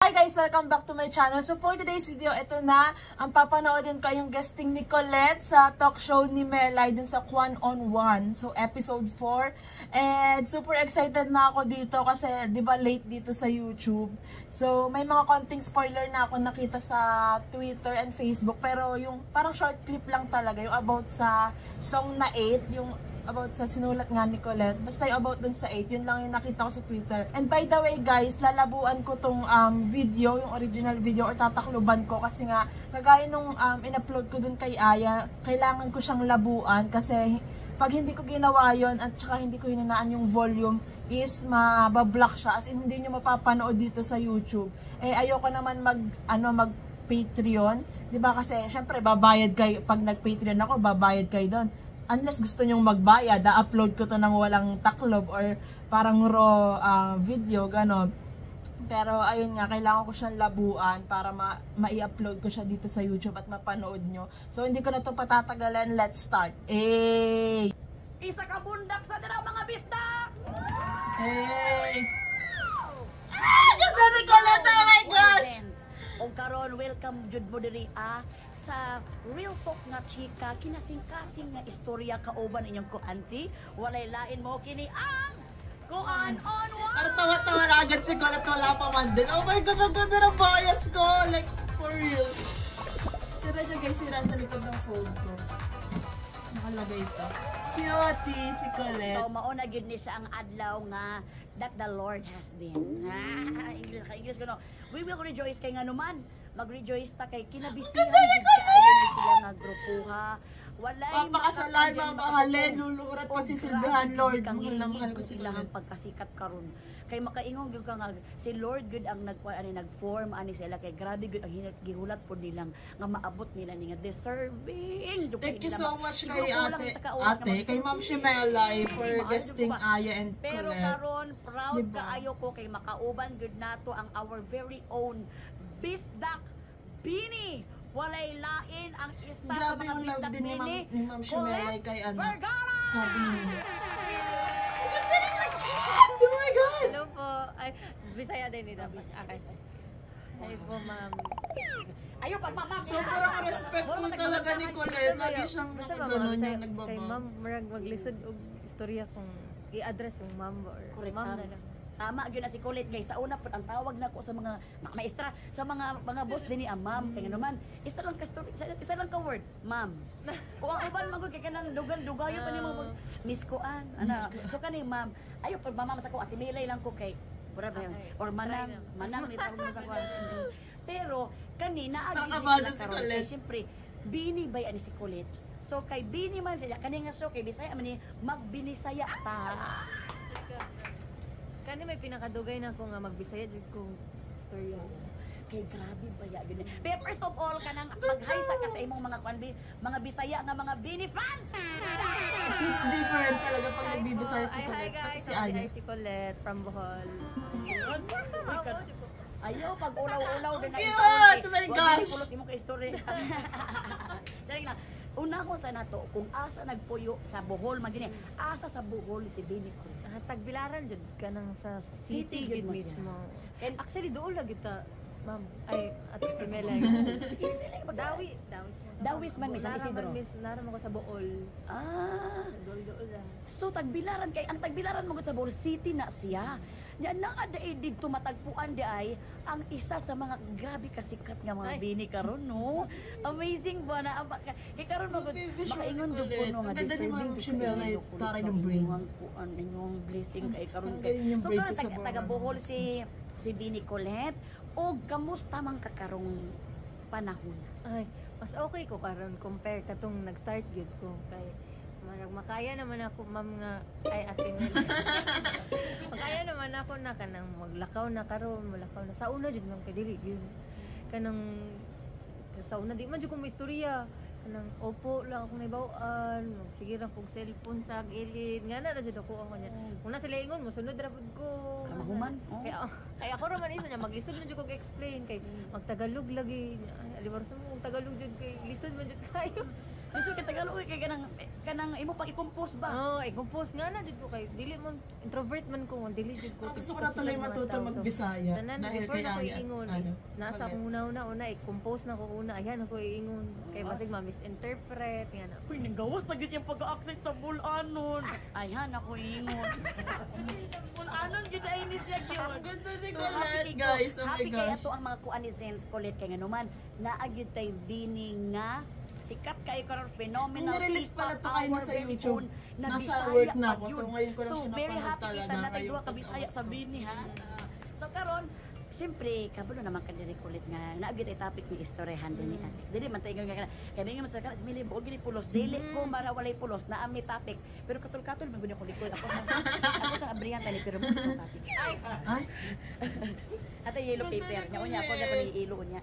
Hi guys! Welcome back to my channel. So for today's video, ito na ang papanoodin ko yung guesting ni Colette sa talk show ni Melay dun sa Kwan on One. So episode 4. And super excited na ako dito kasi di ba late dito sa YouTube. So may mga konting spoiler na ako nakita sa Twitter and Facebook. Pero yung parang short clip lang talaga. Yung about sa song na 8. Yung about sa sinulat nga ni Colette. Basta yung about dun sa 8, yun lang yung nakita ko sa Twitter. And by the way guys, lalabuan ko tong video, yung original video, or tatakluban ko kasi nga, kagaya nung in-upload ko dun kay Aya, kailangan ko siyang labuan kasi pag hindi ko ginawa yon at saka hindi ko hinanaan yung volume is mabablock siya, as in hindi nyo mapapanood dito sa YouTube. Eh ayoko naman mag Patreon, 'di ba? Kasi syempre babayad kayo pag nag-Patreon ako, babayad kayo doon. Unless gusto nyong magbayad, upload ko to ng walang taklob or parang raw video, gano'n. Pero ayun nga, kailangan ko siyang labuan para ma-i-upload ko siya dito sa YouTube at mapanood nyo. So hindi ko na to patatagalan, let's start. Hey! Isa ka bundak sa dira mga bisdak! Hey! Ah! Ganda ni Colette! Oh my gosh! O karon, welcome jud mo diri sa Real Talk nga chika, kinasing-kasing nga istorya kauban inyong ko auntie. Walay lain mo kini ang Kuan on One. Pero tawa-tawa na agad si Colette, wala pa man din. Oh my gosh, ang ganda ng bias ko! Like, for real. Tira nyo guys, sira sa likod ng phone ko. Nakalagay ito. Cutie si Colette. So, mauna gyud ni sa ang adlaw nga that the Lord has been. English ko no. We will rejoice kay nga naman. Mag-rejoice ta kay kinabisihan gid kaayo ni sila nga grupuha. Walay papakasalan, mamahalin, lulurat pagsisilbihan, Lord. Mahal na mahal ko sila. Ang pagkasikat karon. Kay makaingon gyud ka nga si Lord gud ang nag-form ani sila kay grabe gud ang gihulat pod nilang nga maabot nila ni nga deserving. Thank you so much kay ate, kay Ma'am Shimelay for guesting Aya and Colette. Pero karon proud kaayo ko kay makauban gud nato ang our very own Bisdak Bini. Walay lain ang isa sa mga Bisdak Bini. Ni Ma'am Shimelay kay sa Bini. Oh my God! Hello po. Ay, Bisaya din nila. Ay po, ma'am. Ayo pag ma'am. So parang respectful talaga ni Colette. Lagi siyang gano'n yung nagbaba. Kay ma'am, marag maglisod og istorya kung i-address yung ma'am or ma'am na lang. Tama gyud na si Colette kay sa una pud ang tawag nako sa mga maestra sa mga boss dinhi ang ma'am kay naman isa lang ka story isa lang ka word ma'am. Kung ang uban magud kay kanang dugayo pa nimo Miss Kuan ana so kani ma'am ayo pag mama sa ko ati Milay lang ko kay or manang ni tawag mo sa kuan. Pero kani naa gyud si Colette syempre Bini bay ani si Colette. So kay Bini man siya kani nga so kay Bisaya man ni magbinisaya ta. Kani may pinakadugay na ko nga magbisaya jud ko istorya. Kay grabe baya gani. Pero first of all kanang mag-hi sa imong mga mga Bisaya nga mga Bini fans. It's different talaga pag nagbibisaya si Colette. Pati si Aya. Si Colette from Bohol. Ayo pag ulaw-ulaw din na ito. Oh my gosh. Pulos imo ka istorya. Dali na. Una ko sa nato kung asa nagpuyo sa Bohol magini. Asa sa Bohol si Bini ko. Tagbilaran jud kanang sa city gid mismo. And actually dool lagi ta, ma'am. Ay at Melay. Sige sila Dawis man Miss Isidro. Nara mo ko sa Bohol. Dool lang. So tagbilaran kay ang tagbilaran mo sa Bohol City na siya. Nya naa dai didto matagpuan di ay ang isa sa mga grabe kasikat nga mga Bini karon no. Amazing ba na kay karon mo makaingon jud ko no nga deserving Shimelay taray ng brain. Kuan inyong blessing kay karon kay. So karon taga Bohol si Bini Colette og kamusta man ka karong panahon? Ay, mas okay ko karon compare katong nag-start gyud ko kay marag makaya naman ako ma'am nga ay atin makaya naman ako na kanang maglakaw na karon malakaw na sa una jud man kay dili gyud kanang sa una di man jud ko may istorya kanang opo lang ako naibaw-an sige ra kog cellphone sa gilid nga na jud ako ang kanya kung nasa laingon mo sunod ra pud ko mahuman kaya ako ra man isa niya maglisod man jud ko explain kay magtagalog lagi ay alibaro sa mo Tagalog jud kay lisod man jud kayo Gusto kita Tagalog kay kanang imo pang i-compose ba? Oh, i-compose nga na jud ko kay dili man introvert man ko, dili jud ko. Gusto ko na tuloy matuto mag-Bisaya. Tanan Dahil before kay na ko Aya. iingon. Nasa akong una i-compose na ko una. Ayan ako iingon. Kay basig ma-misinterpret nga na. Uy, nanggawas na gid yung pag-accent sa bulanon. Ayhan ako ingon. Bulanon gid ay ni siya gyud. Ang ganda ni So, Colette, happy kay guys. Oh my happy kay gosh. ato ang mga kuan ni Zenz Colette kay nganuman naagyud tay bini nga sikat kay karon phenomenal. Nirelease pala to kayo our sa very YouTube. own na Nasa Bisaya work na pa ako. yun. So, ngayon ko lang siya very napanood happy talaga kita na ngayong duha ka Bisaya pagkawas sa ko. bini ha. So karon siyempre, kabalo naman ka diri kulit nga naagit ay topic ni istoryahan din ni ate. Dili man tayo nga kaya nga masaka sa mili buog ni pulos dili ko mara walay pulos na ami topic. Pero katul-katul man gud ko likod ako sa abrihan tani pero mo topic. Ay, Ate yellow paper nya unya ako na ilo niya.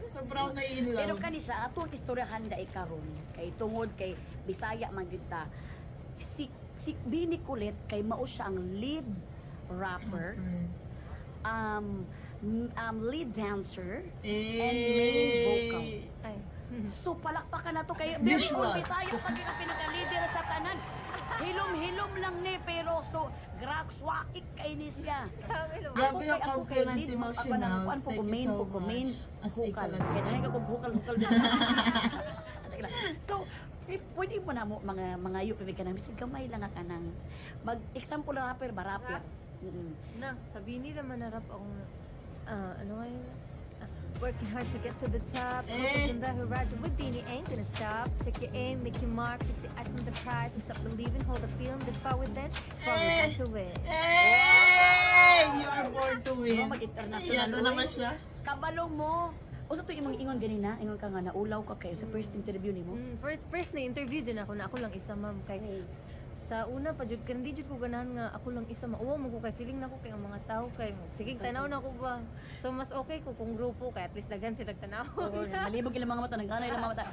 sobrang naiinlaw. Pero kanisa atong istoryahan dai karon kay tungod kay Bisaya man gyud ta. Si Bini Kulit kay mao siya ang lead rapper, lead dancer, and main vocal. Ay. So palakpakan na to kay Visual. Bisaya pag yung pinaka-leader sa tanan. Hilom-hilom lang ni pero so swakik kay ni siya. Grabe yung compliment ni Ma'am Shinals. Thank Thank you you so so main much. As a hukal. kalat Kaya star. dahil ka hukal. So, pwede mo na mo mga yup ka nang bisig gamay lang ka nang mag-example na rapper ba rapper. Na, sabi nila manarap akong ano nga yun? Working hard to get to the top. Hoping that who rides with Beanie ain't gonna stop. Take your aim, make your mark, fix your eyes on the prize. And stop believing, hold the feeling, this far within. Far we to win. Hey! You are born to win. Mag-international. Yan, ito naman siya. Kabalong mo. O sa tuwing ingon ganina, ingon ka nga naulaw ka kayo sa first interview nimo. First na interview din ako na ako lang isa ma'am kay sa una pa jud kan di jud ko ganahan nga ako lang isa mauwa mo ko kay feeling na ko kay ang mga tao kay sige tanaw na ko ba so mas okay ko kung grupo kay at least daghan sila tanaw. Malibog ilang mga mata, nagganay ilang mga mata.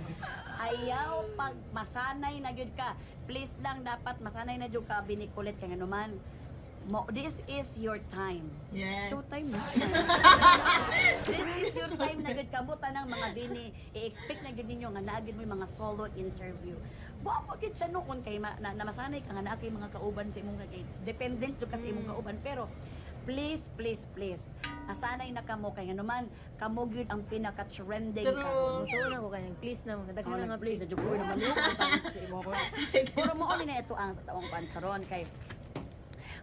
Ayaw pag masanay na gyud ka. Please lang dapat masanay na jud ka Bini Kulit kay nganuman. This is your time. Yes. Showtime na. This is your time na gud kabutan ng mga Bini. I-expect na gud ninyo nga naagid mo yung mga solo interview. Wa mo gid siya noon kay na masanay ka nga naa kay mga kauban sa imong kay dependent jud ka sa imong kauban pero please asanay na kamo kay nganuman kamo gyud ang pinaka-trending karon. So na ko kay please na mga daghan na nga Please, please. na jud ko na maliw sa imo ko. Pero mo na ito ang taong pan karon kay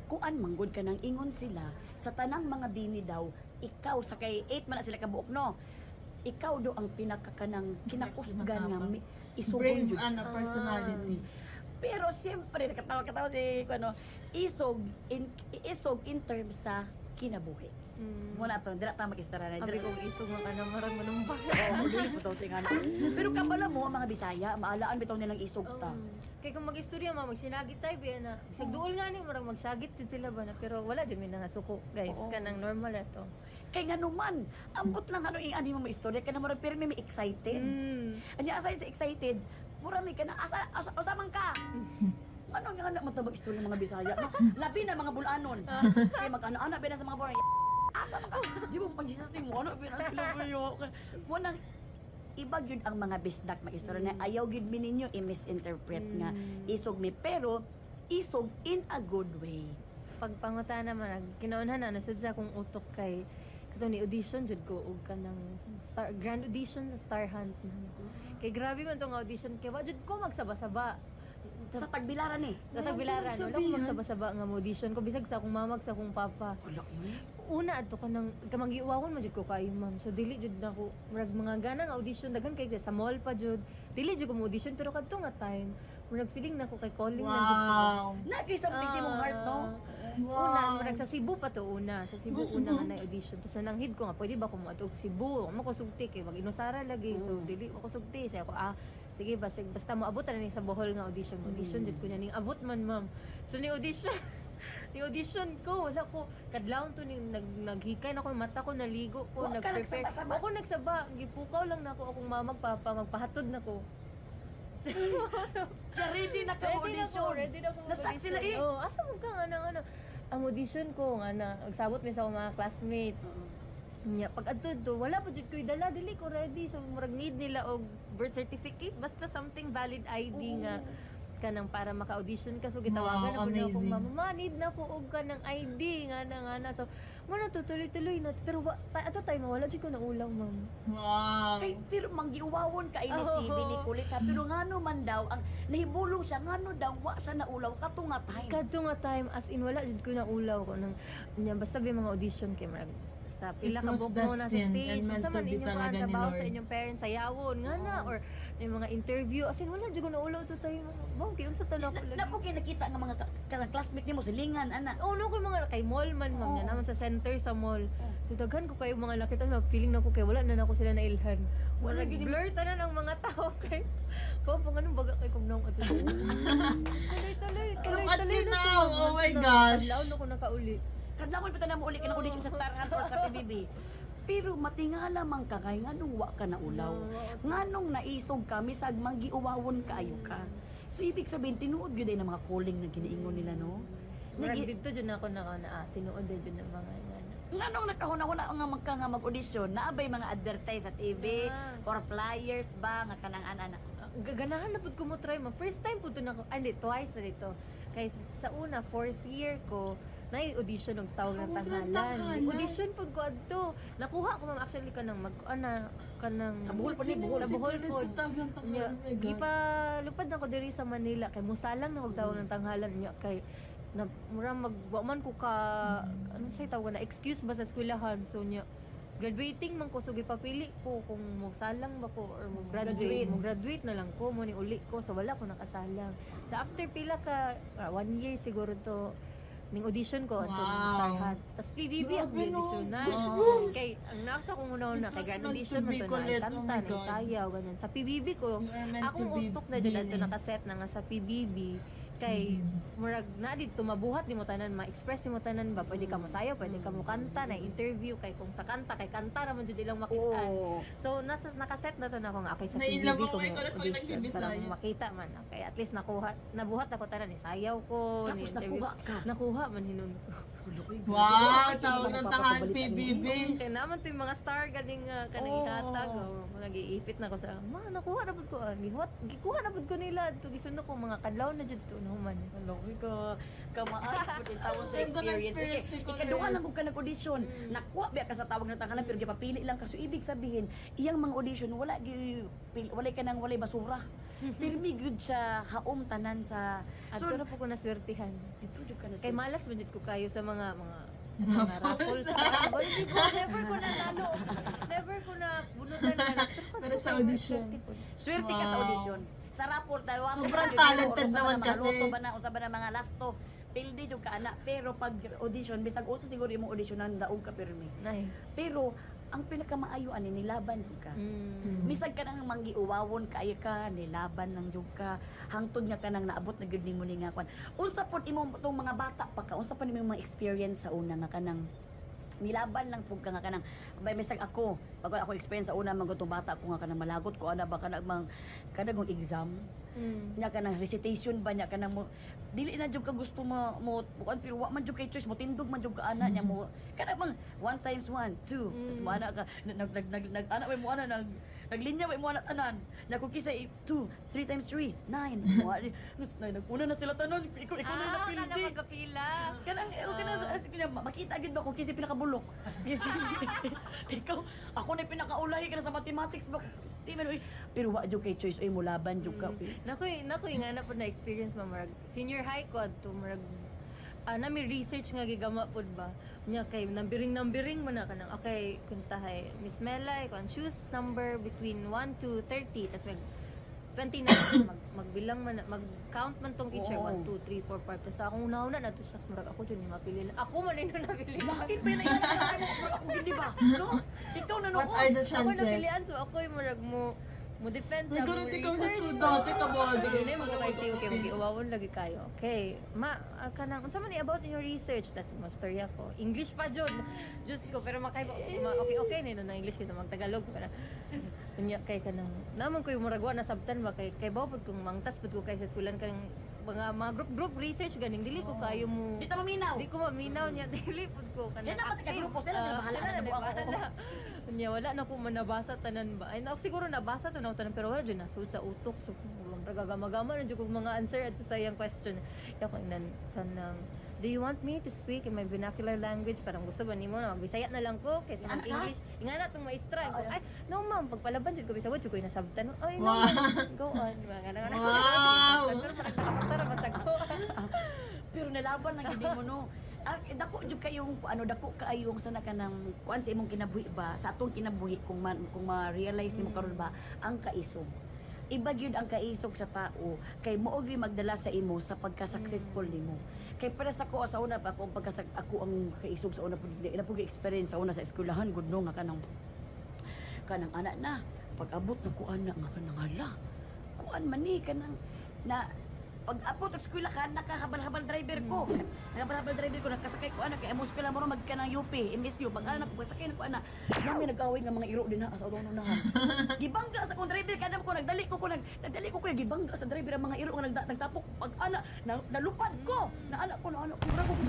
kuan manggod ka nang ingon sila sa tanang mga Bini daw ikaw sa kay 8 man na sila kabuok no ikaw do ang pinakakanang kinakusgan nga isugod Brave jud and a personality. pero siyempre nakatawa si ano isog in terms sa kinabuhi muna to dira ta mag-istara na Sabi ko isog nga kana marang manumbak. oh dili ko taw tingan pero kabala mo ang mga Bisaya maalaan bitaw nilang isog ta Kay kung mag-istorya ma magsinagit tayo biya na sig duol nga ni marang magsagit jud sila ba na pero wala jud mi nga suko guys kanang normal na to. kay nganuman ambot lang ano ang mo istorya kana mo pero may excited anya aside sa excited pura mi kana asa man ka ano nga na matabag istorya ng mga Bisaya no labi na mga bulanon kay mag-ana-ana ba na sa mga bulan asa man ka di mo pang Jesus ni mo ano ba na sila kayo mo nang iba gyud ang mga bisdak maistorya na ayaw gyud mi ninyo i-misinterpret nga isog mi pero isog in a good way. Pagpanguta naman kinaunhan na nasud sa akong utok kay kaso ni audition jud ko og kanang grand audition sa Star Hunt. Kay grabe man tong audition kay wa jud ko magsaba-saba. Sa Tagbilaran eh. Tagbilaran wala ko magsaba-saba nga audition ko bisag sa akong mamag sa akong papa. Wala man. Una adto ka nang kamangiwawon man jud ko kayo ma'am. So dili jud nako murag mga ganang audition daghan kay sa mall pa jud. Dili jud ko mo audition pero kadto nga time murag feeling nako kay calling lang jud ko. Nagay something sa imong heart no. Una murag sa Cebu pa to una. Sa Cebu una nga na audition. Tapos nananghid ko nga pwede ba ko mo atog Cebu. Mo ko sugti kay mag Inusara lagi. So dili ko sugti say ako sige basta moabot na ni sa Bohol nga audition. Audition jud ko ning abot man ma'am. So ni audition ni audition ko wala ko kadlawon to ning naghikay na ko mata ko naligo ko nagprepare ako nagsaba gipukaw lang nako akong mama papa magpahatod nako so, ready na ka audition ready na ko nasak sila eh asa mo ka nga ang audition ko nga nagsabot mi sa mga classmates Nya pag adto wala pa jud koy dala, dili ko ready, so murag need nila og birth certificate basta something valid ID nga kanang para maka-audition ka, so gitawagan Wow, na ko amazing. mama, ma, need na ko og kanang ID nga na so mo na tuloy-tuloy na pero ato tayo mawala jud ko na ulang ma'am. Wow. Kay pero manggiuwawon ka ini si Oo. Bini Kulit ha, pero ngano man daw ang nahibulong siya ngano daw wa sa naulaw kato nga time. Kadto nga time as in wala jud ko na ulaw ko nang nya basta may mga audition kay marag sa pila It ka was bug mo na sa destined stage and meant sa to man be inyong talaga ni trabaho sa Lord. inyong parents sa yawon nga na or may mga interview as in wala jud ko na ulaw to tayo wow kay unsa to na ko lagi. Napo kay nakita nga mga kanang classmate nimo silingan ana. Oh, no, ko mga kay mall man, ma'am, Oo. niya naman sa center sa mall. So, daghan ko kayo mga nakita na feeling na ko kay wala na ako sila nailhan. Wala Wala gid mo- blur tanan ang mga tao kay. Ko pa ganun baga kay kung naong ato. Tuloy. Look at you now! Oh my gosh! Adlaw na ko nakauli. Kadlawon pa na mo uli kanang audition sa Star Hunt or sa PBB. Pero matingala man ka kay nganong wa ka na ulaw. Nganong naisog ka misag manggiuwawon kaayo ka. So ibig sabihin tinuod gyud ay na mga calling na giniingon nila no. Murag Nagi- dito jud na ako tinuod din jud ng mga nga. Nganong nakahuna-huna nga magka nga mag-audition, naabay mga advertise sa TV or flyers ba nga kanang ana. Gaganahan na pud ko mo try mo. First time pud to na ko. Ay, hindi, twice na dito. Kay sa una, 4th year ko, audition og tawag ng Tawag ng tanghalan. tanghalan. Audition pud ko adto. Nakuha ko ma'am actually kanang kanang Sa Bohol po ni Bohol. Sa Bohol Secret po. sa tagang tangan. Nya, Oh my God. gipa lupad na ko diri sa Manila kay musalang na og tawag ng tanghalan niya kay na mura wa man ko ka ano say tawag na excuse ba sa eskwelahan so niya graduating man ko so gipapili ko kung magsalang ba ko or Graduate. graduate na lang ko mo ni uli ko so wala ko nakasalang so after pila ka 1 year siguro to ning audition ko ato Wow. Star Hunt tas PBB ang Grabe, no? audition na Goosebumps. kay ang nasa ko muna na It kay was grand meant audition to man be, to na Colette. Oh kanta my na God. sayaw ganyan sa PBB ko You are meant to akong be utok na dyan ato Bini. nakaset na nga sa PBB kay murag na dito mabuhat ni mo tanan ma-express ni mo tanan ba pwede ka mo sayaw pwede ka mo kanta na interview kay kung sa kanta kay kanta ra man jud ilang makitaan Oo. so nakaset na to na ako nga okay sa Naiinlove PBB ako ko kay mo Colette pag audition nagbibisaya. para makita man okay at least nabuhat ako tanan ni sayaw ko ni Tapos interview nakuha ka. nakuha man hinon Wow, tawag ng tangan PBB. kay naman to yung mga star ganing kanang Oo. ihatag nag-iipit na ko sa ma nakuha na pud ko gikuha na pud ko nila to gisundo ko mga kadlaw na jud to nahuman Lagi ka kamaan pud tawon sa Ganda ng experience. experience ni Colette. Ikaduha lang kung ka nag-audition, nakuha ba ka sa tawag ng tanghalan pero gipapili lang ka. So ibig sabihin, iyang mga audition wala wala ka nang wala basura. Pirmi gyud sa haom tanan sa adto ra po ko naswertihan dito jud ka na kay sa malas man jud ko kayo sa mga Raffles. raffles never ko na talo never ko na bunutan na Pero sa audition. swerte ka sa Wow. audition. Sa rapport tayo Sobrang talented naman kasi. Loto ba na usa ba na mga lasto. Pildi jud ka ana pero pag audition bisag usa siguro imong auditionan daog ka pirmi. nay Pero ang pinakamaayo ani nilaban jud ka. Misag ka nang manggiuwawon kaayo ka, nilaban lang jud ka, hangtod nga ka nang naabot na gyud nimo ni nga kwan. Unsa pod imong tong mga bata pa ka, unsa pa nimo mga experience sa una nga kanang nilaban lang pug ka nga kanang bay misag ako, pag ako experience sa una magutong bata ko nga kanang malagot ko ana ba kanang kanang exam. Nya ka ng recitation ba nya ka ng mo dili na jud ka gusto mo bukan pero wa man jud kay choice mo tindog man jud ka ana nya mo kada bang 1 times 1 2 tas mo ana ka nag ana mo ana naglinya mo ana tanan nya kung kisa 2 3 times 3 9 mo naguna na sila tanan ikaw na na napildi magapila kanang makita gid ba kung kisa pinakabulok kasi ikaw ako na pinakaulahi ka na sa mathematics ba Steven uy pero wa jud kay choice uy mo laban jud ka uy. nakoy nga na po na experience mamurag senior high ko adto murag na may research nga gigama pod ba nya kay nambiring man na kanang okay kuntahay Miss Melay kon choose number between 1 to 30 tas mag 29 magbilang man mag-count man tong teacher Oo. 1 2 3 4 5 tas akong una-una na to shucks murag ako jud ni mapili ako man ni napili Lain pa na yan ako hindi ba no ikaw na What are the ako chances? napilian so ako murag mo defense May sa ganun mo ikaw sa research. school dati ka ba? Yun ay mga kayo okay mag-iwawon lagi kayo. Okay, kanang unsa man ni about in your research tas mo storya ko. English pa jud. Diyos ko pero okay ni no na English kaysa magtagalog para unya kay kanang naman ko yung muragwa na sabtan ba kay bawo pud kung mangtas pud ko kay sa eskwelahan kanang mga group research ganing dili ko kayo mo. Di ta maminaw. Di ko maminaw niya dili pud ko Yan dapat ka grupo sila na bahala na buang ako. Nya wala na ko manabasa tanan ba. Ay siguro nabasa to na tanan pero wala jud nasud sa utok so gagama-gama na jud kog mga answer at sa iyang question. Ya ko nan kanang do you want me to speak in my vernacular language? Parang gusto ba nimo na magbisaya na lang ko kaysa mag-English. Ingana tong maestra ko. Ay, no ma'am, pagpalaban jud ko bisag jud ko nasabtan. Ay, no. Go on. Wow. Nakapasara basag ko. Pero nalaban lang hindi mo no. Dako jud kayong dako kaayong sana kanang kuan sa imong kinabuhi ba sa atong kinabuhi kung ma-realize nimo karon ba ang kaisog. Iba gyud ang kaisog sa tao kay mao gyud magdala sa imo sa pagka-successful nimo. Kay para sa ko sa una pa ako ako ang kaisog sa una pud experience sa una sa eskwelahan gud no nga kanang anak na pag-abot na ko ana nga kanang hala. Kuan man ni kanang na pag-abot og eskwela ka nakahabal-habal driver ko. Nakahabal-habal driver ko nakasakay ko ana kay amo eskwela mo mag kanang UP, MSU pag ana pagsakay na ko ana. Nami nag-away nga mga iro din ha sa ulo na. Gibangga sa kong driver kada ko nagdali ko kay gibangga sa driver ang mga iro nga nagtapok pag ana nalupad ko. Na anak ko rago ko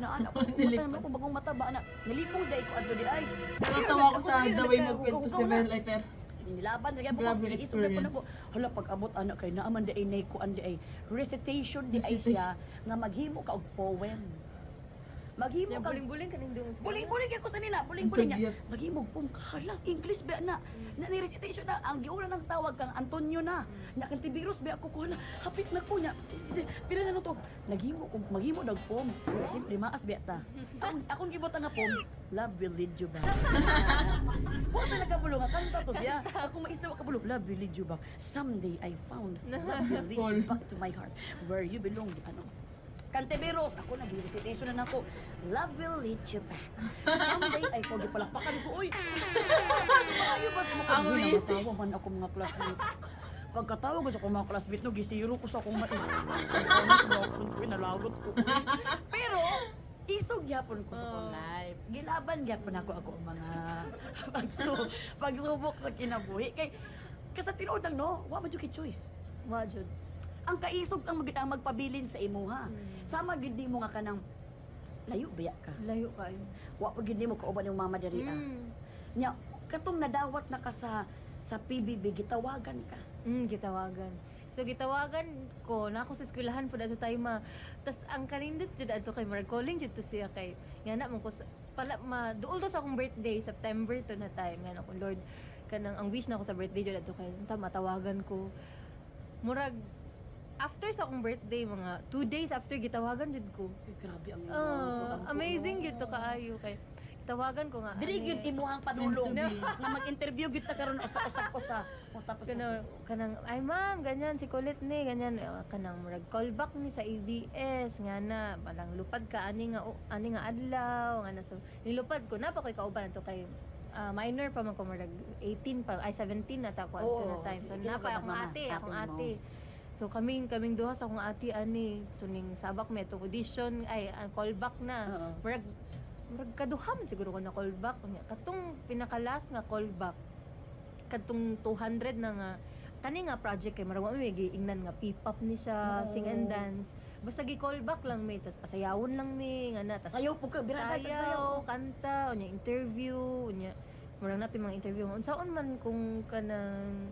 na anak ko nilipad ko bagong mata ba ana. Nilipong dai ko adto di ay. Natatawa ko sa the way magkwento si Mel Lighter. Nilaban kaya po Grabe experience. Hala pag-abot ana kay naaman di ay ko andi ay recitation di ay siya nga maghimo ka og poem. Maghimo ka buling-buling kaning dungos. buling ako sa nila, buling-buling niya. Maghimo poem hala English ba na ni recitation na ang giuna ng tawag kang Antonio na. Nya kan Tibiros ba ako ko hala hapit na ko nya. Pila na to. Maghimo dag poem. Siyempre maas ba ta. Akong gibot nga poem, Love Will Lead You Back. Wa na nakabulong kanta to siya. Ako maisna wa kabulong, Love Will Lead You Back. Someday I found love will lead you back to my heart where you belong. Canteveros, ako nag-recitation na ako. Love will lead you back. Someday ay pag palakpakan ko, uy. Ayaw ba matawa man ako mga classmate. Pagkatawag ko sa akong mga classmate, no, gisiro ko sa akong mais. Pinalagot ko. Pero, isog yapon ko sa akong life. Gilaban yapon ako ang mga pagsubok sa kinabuhi. Kay, sa tinuod lang, no, wa man yung choice. Wa jud. Ang kaisog ang magpabilin sa imo ha. Sama gid mo nga kanang layo biya ka. Layo kayo. Wa pa gid mo kauban yung mama diri Nya katong nadawat na ka sa PBB gitawagan ka. Gitawagan. So gitawagan ko na ako sa eskwelahan pud ato time tas ang kanindot jud ato kay marag calling jud to siya kay ngana man ko pala duol to sa akong birthday September to na time ngana ko Lord kanang ang wish na ako sa birthday jud ato kay matawagan ko murag after sa akong birthday, mga 2 days after gitawagan jud ko. Ay, grabe ang amazing gid to kaayo kay tawagan ko nga. Dili gyud imuhang padulong nga mag-interview gyud ta karon usa. Tapos kanang ay ma'am ganyan si Colette ni ganyan kanang murag callback ni sa ABS nga na parang lupad ka ani nga adlaw nga na so nilupad ko na pa koy kauban to kay minor pa man ko murag 18 pa ay 17 na ta ko na time. So na pa akong ate. So kaming duha sa akong ati ani suning sabak may to audition ay callback na. Murag kaduham siguro ko na callback niya. Katong pinakalas nga callback katong 200 na nga kani nga project kay murag may giingnan nga P-pop ni siya sing and dance. Basta gi-callback lang may tas pasayawon lang mi nga na tas sayaw pug ka birada sayaw kanta unya interview unya murag natin mga interview unsaon man kung kanang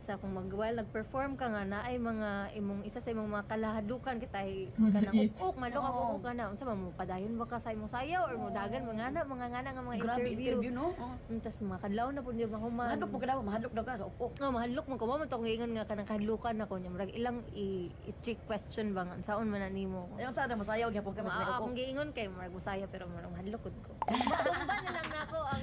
sa kung nag-perform ka nga na ay mga imong isa sa imong mga kalahadukan kitay kanang uk malok ako ka na unsa man mo padayon ba ka sa imong sayaw or mo dagan mga ngana nga mga interview no tas mga kadlaw na pud yung mahuman mahadlok po ka daw mahadlok daw ka sa uk mahadlok man ko mo to ingon nga kanang kahadlukan nako nya murag ilang i-trick question ba nga unsaon man nimo ayon sa mo sayaw gyapon ka mas akong giingon kay murag usaya pero murag mahadlok ko sumban na lang nako ang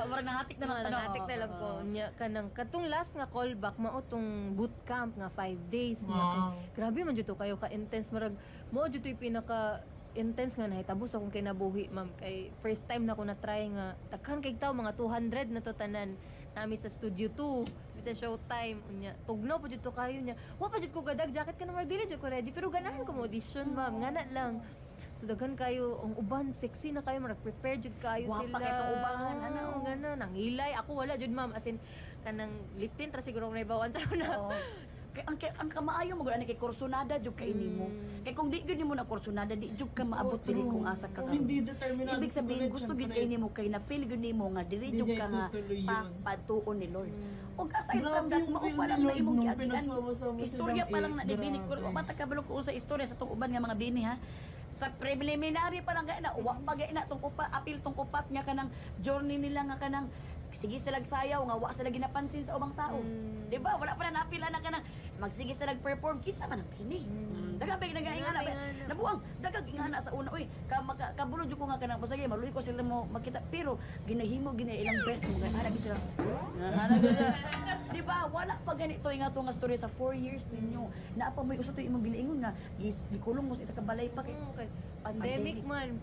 murag nahatik na lang ko nya kanang katong last nga callback mao tong bootcamp nga 5 days wow. Grabe man jud to kayo ka intense murag mo jud toy pinaka intense nga nahitabo sa akong kinabuhi ma'am kay first time na ko na try nga daghan kay tawo mga 200 na to tanan nami sa studio 2 sa showtime unya tugno pa jud to kayo nya wa pa jud ko gadag jacket ka na murag dili jud ko ready pero ganahan ko mo audition ma'am ngana lang. So daghan kayo ang uban sexy na kayo marag prepare jud kayo wapa sila. Wapa kay uban ana gana nangilay ako wala jud ma'am as in kanang lip tint ra siguro na ibawan sa una. ang kamaayo mo ani kay kursonada jud kay nimo. Kay kung di gyud nimo na kursonada di jud ka maabot diri kung asa ka. Hindi determinado. Ibig sabihin gusto gyud kay nimo kay na feel gyud nimo nga diri jud ka nga patuon ni Lord. Og aside from that mao pa lang na imong giagian. Istorya pa lang na dibini ko mata kabalo ko sa istorya sa tong uban nga mga bini ha. Sa preliminary pa lang kay na wa pa gay na tong upat apil tong upat nga kanang journey nila nga kanang sige sila sayaw nga wa sila ginapansin sa ubang tao. Di ba? Wala pa na napila na kanang magsige sila perform kisa man ang pini. Daga ba nagaingana ba? Nabuang daga ingana sa una oy. Kabulo jud ko nga kanang pasagi maluy ko sila mo makita pero ginahimo gina ilang best mo nga ana gid Di ba? Wala pa ganito nga to nga story sa 4 years ninyo. Naa pa may usod to imong ginaingon nga gikulong mo sa isa ka balay pa kay pandemic man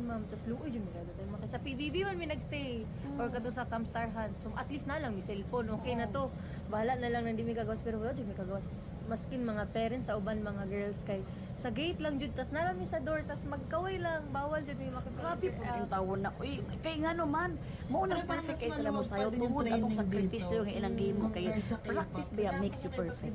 ma'am tas luoy jud mi kada tayo sa PBB man mi nagstay or kato sa Camstar Hunt so at least na lang mi cellphone okay na to bahala na lang nang di mi kagawas pero wala jud mi kagawas maskin mga parents sa uban mga girls kay sa gate lang jud tas narami sa door tas magkaway lang bawal jud mi grabe po yung tawon na uy kay ngano man mo na perfect kay sila mo sayo tungod atong sakripisyo nga ilang game mo kay practice ba makes you perfect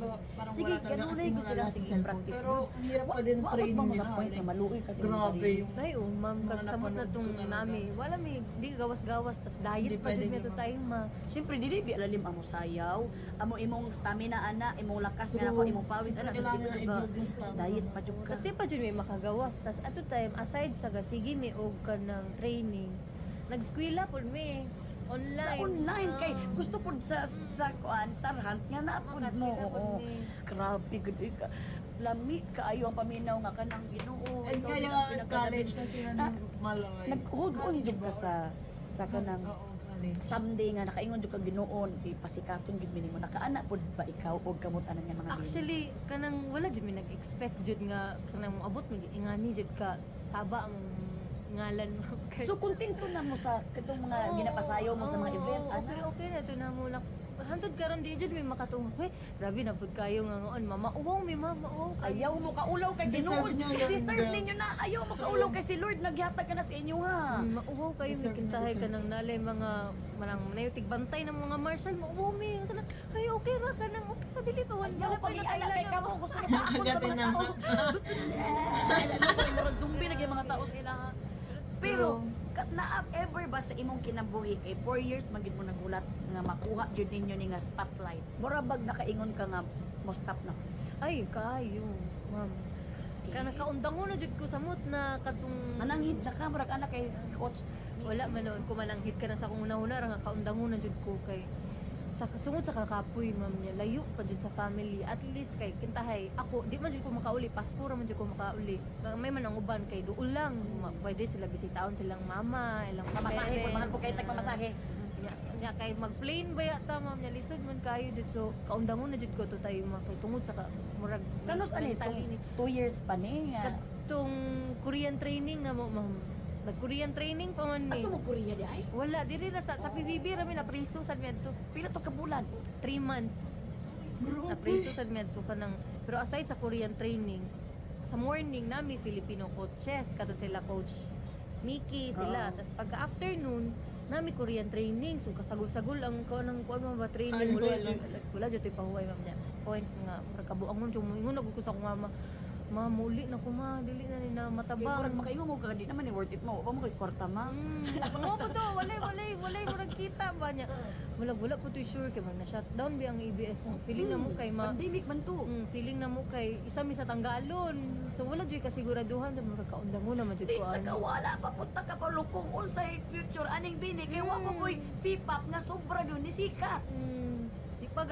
sige kanunay ko sila sige practice pero hirap pa din training sa point na maluoy kasi grabe yung ay ma'am kag samot na tong nami wala mi di gawas-gawas tas diet pa jud mi to time ma siyempre dili bi alalim amo sayaw amo imong stamina ana imong lakas nga ako imong pawis ana diet pa jud kasi pa jud may makagawas tas ato time aside sa gasigi mi og kanang training nag-eskwela pud mi online sa online kay gusto pud sa kuan Star Hunt nga na pud mo oo grabe gud ka lami kaayo ang paminaw nga kanang Ginoo and kaya college na sila ng Malay nag-hold on jud ka sa kanang someday nga nakaingon jud ka Ginoon ipasikaton gid mi nimo nakaana pud ba ikaw og kamot-anan nga mga actually kanang wala jud mi nag-expect jud nga kanang moabot mi ingani jud ka saba ang ngalan mo so kontento na mo sa katong mga ginapasayaw mo sa mga event okay na to na mo hantod karon di jud mi makatungod we grabe na pud kayo nga ngoon mama uwaw mi mama uwaw ayaw mo kaulaw kay Ginoo deserve ninyo na ayaw mo kaulaw kay si Lord naghatag ka na sa inyo ha mauwaw kayo mi kintahay kanang nalay mga manang nayotig bantay ng mga marshal mauwaw mi kanang ay okay ra kanang okay ra dili pa wala pa ni ala kay kamo gusto mo kagatin na murag zombie na mga tao sila ha pero na ever ba sa imong kinabuhi kay 4 years magid mo nagulat nga makuha jud ninyo ni nga spotlight mura bag nakaingon ka nga mo stop na ay kayo ma'am kana kaundangon na jud ko samot na katong mananghid na ka murag anak kay coach wala man noon ko mananghid ka na sa kung una-una ra nga kaundangon na jud ko kay sa sungod sa kakapoy ma'am niya layo pa jud sa family at least kay kintahay ako di man jud ko makauli pasko ra man jud ko makauli may man ang uban kay duol lang pwede sila bisitaon silang mama ilang pamasahe pud mahal po kay tag pamasahe nya kay mag-plane ba yata ma'am nya lisod man kayo jud so kaundangon na jud ko to tayo kay tungod sa murag kanos ani 2 years pa ni katong Korean training na mo ma'am nag-Korean training pa man mi. Ato mo Korea di ay? Wala, diri na sa PBB rami na priso sad mi adto. Pila to ka bulan? 3 months. Na priso sad mi adto kanang pero aside sa Korean training, sa morning nami Filipino coaches kato sila coach Mickey sila. Tas pagka afternoon nami Korean training so kasagol-sagol ang kuan ba training wala jud pahuway ma'am niya. Point nga kabuang mo jud mo ingon ko sa akong mama. Muli na ko ma, dili na ni na matabang. Kaya makaiwa mo ka, di naman worth it mo. Huwag mo kay kwarta ma. Ano po to? Walay mo nagkita ba niya? Wala po to sure kay man na shutdown bi ang ABS mo. Feeling na mo kay pandemic man to. Feeling na mo kay isa mi sa tanggalon. So wala jud kasiguraduhan sa mga kaundangon na jud ko. Saka wala pa punta ka pa lukong unsay future aning bini kay wa pa koy pipap nga sobra dun ni sikat. Di pa